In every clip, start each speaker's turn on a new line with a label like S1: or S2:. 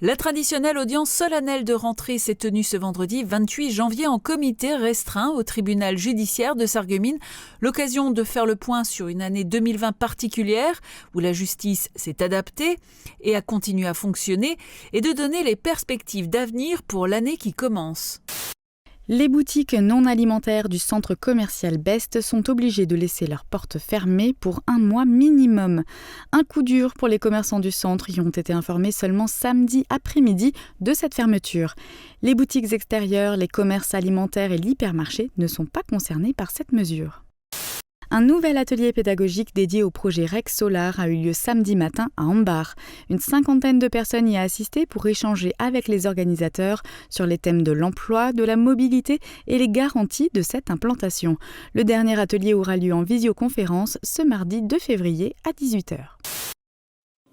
S1: La traditionnelle audience solennelle de rentrée s'est tenue ce vendredi 28 janvier en comité restreint au tribunal judiciaire de Sarreguemines. L'occasion de faire le point sur une année 2020 particulière où la justice s'est adaptée et a continué à fonctionner et de donner les perspectives d'avenir pour l'année qui commence.
S2: Les boutiques non alimentaires du centre commercial Best sont obligées de laisser leurs portes fermées pour 1 mois minimum. Un coup dur pour les commerçants du centre qui ont été informés seulement samedi après-midi de cette fermeture. Les boutiques extérieures, les commerces alimentaires et l'hypermarché ne sont pas concernés par cette mesure. Un nouvel atelier pédagogique dédié au projet REC Solar a eu lieu samedi matin à Ambars. Une 50aine de personnes y a assisté pour échanger avec les organisateurs sur les thèmes de l'emploi, de la mobilité et les garanties de cette implantation. Le dernier atelier aura lieu en visioconférence ce mardi 2 février à 18h.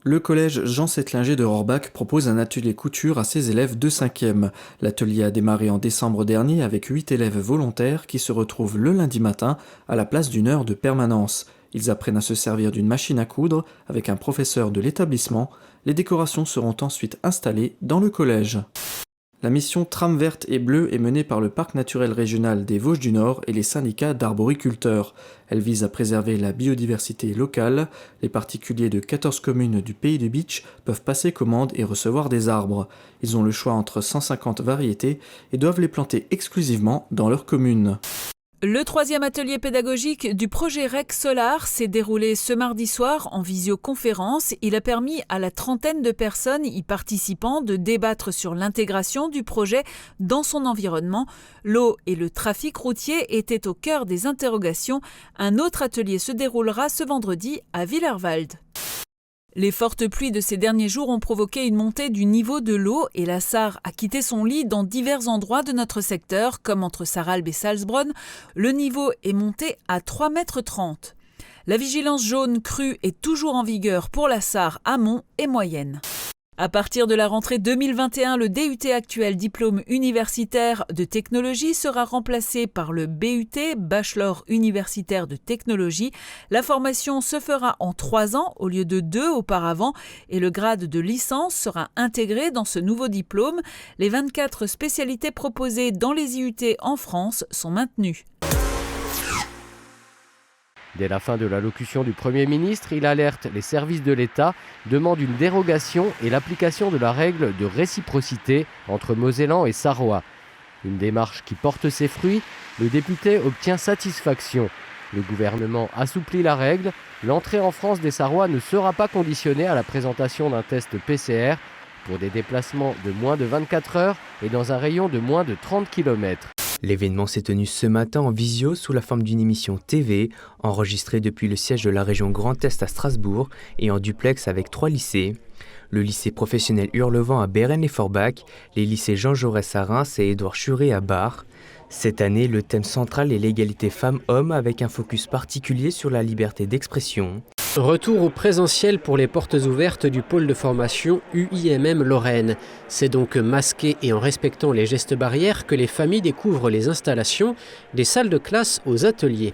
S3: Le collège Jean Settlinger de Rohrbach propose un atelier couture à ses élèves de 5e. L'atelier a démarré en décembre dernier avec 8 élèves volontaires qui se retrouvent le lundi matin à la place d'une heure de permanence. Ils apprennent à se servir d'une machine à coudre avec un professeur de l'établissement. Les décorations seront ensuite installées dans le collège. La mission Trame verte et bleue est menée par le Parc naturel régional des Vosges du Nord et les syndicats d'arboriculteurs. Elle vise à préserver la biodiversité locale. Les particuliers de 14 communes du Pays du Bitch peuvent passer commande et recevoir des arbres. Ils ont le choix entre 150 variétés et doivent les planter exclusivement dans leur commune.
S1: Le 3e atelier pédagogique du projet REC Solar s'est déroulé ce mardi soir en visioconférence. Il a permis à la 30aine de personnes y participant de débattre sur l'intégration du projet dans son environnement. L'eau et le trafic routier étaient au cœur des interrogations. Un autre atelier se déroulera ce vendredi à Villerwald. Les fortes pluies de ces derniers jours ont provoqué une montée du niveau de l'eau et la Sarre a quitté son lit dans divers endroits de notre secteur, comme entre Sarralbe et Salzbronn. Le niveau est monté à 3,30 m. La vigilance jaune crue est toujours en vigueur pour la Sarre amont et moyenne. À partir de la rentrée 2021, le DUT actuel diplôme universitaire de technologie sera remplacé par le BUT, Bachelor universitaire de technologie. La formation se fera en 3 ans au lieu de 2 auparavant et le grade de licence sera intégré dans ce nouveau diplôme. Les 24 spécialités proposées dans les IUT en France sont maintenues.
S4: Dès la fin de l'allocution du Premier ministre, il alerte les services de l'État, demande une dérogation et l'application de la règle de réciprocité entre Mosellans et Sarrois. Une démarche qui porte ses fruits, le député obtient satisfaction. Le gouvernement assouplit la règle, l'entrée en France des Sarrois ne sera pas conditionnée à la présentation d'un test PCR pour des déplacements de moins de 24 heures et dans un rayon de moins de 30 km.
S5: L'événement s'est tenu ce matin en visio sous la forme d'une émission TV, enregistrée depuis le siège de la région Grand Est à Strasbourg et en duplex avec 3 lycées. Le lycée professionnel Hurlevent à Bérennes et Forbach, les lycées Jean Jaurès à Reims et Édouard Churet à Bar. Cette année, le thème central est l'égalité femmes-hommes avec un focus particulier sur la liberté d'expression.
S6: Retour au présentiel pour les portes ouvertes du pôle de formation UIMM Lorraine. C'est donc masqué et en respectant les gestes barrières que les familles découvrent les installations, des salles de classe aux ateliers.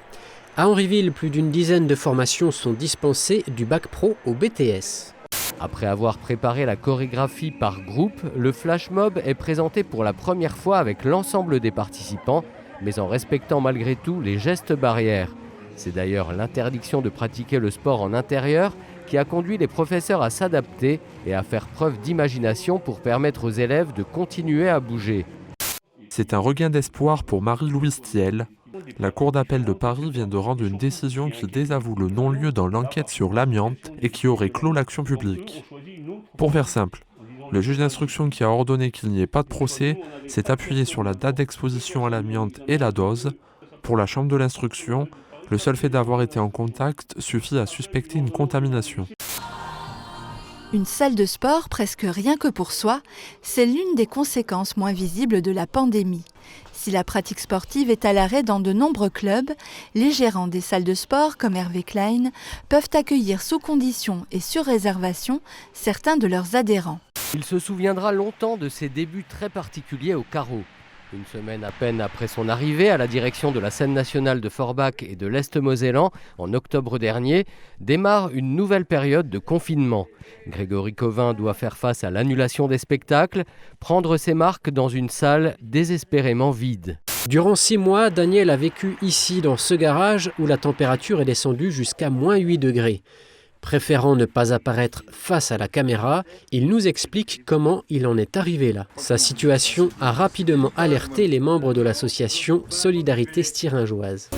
S6: À Henryville, plus d'une dizaine de formations sont dispensées du bac pro au BTS.
S4: Après avoir préparé la chorégraphie par groupe, le flash mob est présenté pour la première fois avec l'ensemble des participants, mais en respectant malgré tout les gestes barrières. C'est d'ailleurs l'interdiction de pratiquer le sport en intérieur qui a conduit les professeurs à s'adapter et à faire preuve d'imagination pour permettre aux élèves de continuer à bouger.
S7: C'est un regain d'espoir pour Marie-Louise Thiel. La Cour d'appel de Paris vient de rendre une décision qui désavoue le non-lieu dans l'enquête sur l'amiante et qui aurait clos l'action publique. Pour faire simple, le juge d'instruction qui a ordonné qu'il n'y ait pas de procès s'est appuyé sur la date d'exposition à l'amiante et la dose. Pour la chambre de l'instruction, le seul fait d'avoir été en contact suffit à suspecter une contamination.
S8: Une salle de sport presque rien que pour soi, c'est l'une des conséquences moins visibles de la pandémie. Si la pratique sportive est à l'arrêt dans de nombreux clubs, les gérants des salles de sport, comme Hervé Klein, peuvent accueillir sous condition et sur réservation certains de leurs adhérents.
S4: Il se souviendra longtemps de ses débuts très particuliers au carreau. Une semaine à peine après son arrivée à la direction de la scène nationale de Forbach et de l'Est-Mosellan, en octobre dernier, démarre une nouvelle période de confinement. Grégory Covin doit faire face à l'annulation des spectacles, prendre ses marques dans une salle désespérément vide.
S6: Durant 6 mois, Daniel a vécu ici, dans ce garage, où la température est descendue jusqu'à -8 degrés. Préférant ne pas apparaître face à la caméra, il nous explique comment il en est arrivé là. Sa situation a rapidement alerté les membres de l'association Solidarité Styringeoise.